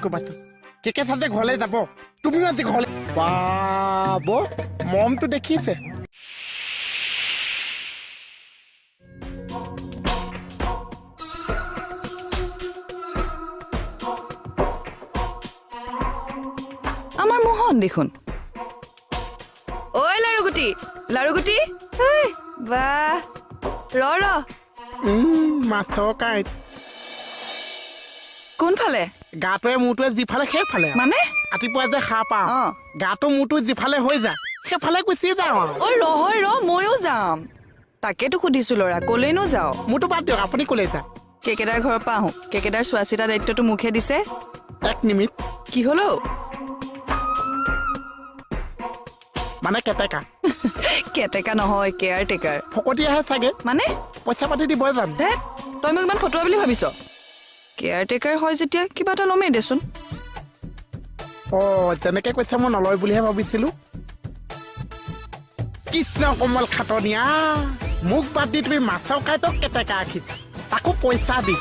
কৰিবাচোন কেকে চাতে ঘৰলৈ যাব তুমিও আজি ঘৰলৈ বাব মমটো দেখিছে আমাৰ মোহন দেখোন ঐ লাৰুগুটি বাহ ৰ মাছৰ কাঁইট কোনফালে গাটোৱে মূৰটোৱে যিফালে সেইফালে মানে ৰাতিপুৱা যে সাৰ পাওঁ গাটো মূৰটো যিফালে হৈ যায় সেইফালে গুচি যাওঁ ঐ ৰ ময়ো যাম তাকেতো সুধিছো ল'ৰা কলেনো যাও মোৰতো বাদ দিয়ক আপুনি ক'লে যায় কেকেদাৰ ঘৰৰ পৰা আহোঁ কেকেদাৰ চোৱা চিতা দায়িত্বটো মোকহে দিছে 1 মিনিট কি হলো মানে কেটেকা কেটেকা নহয় কেয়াৰ টেকাৰ ফকতি আহে চাগে মানে পইচা পাতি দিব যাম দে তই মোক ইমান ফটোৱা বুলি ভাবিছ কেয়াৰ টেকাৰ হয় যেতিয়া কিবা এটা ল'মেই দেচোন তেনেকে কৈছে মই নলয় বুলিহে ভাবিছিলো কৃষ্ণ কমল খাটনীয়া মোক বাদ দি তুমি মাছৰ কাঁইটক কেটেকা আঁকিছা তাকো পইচা দি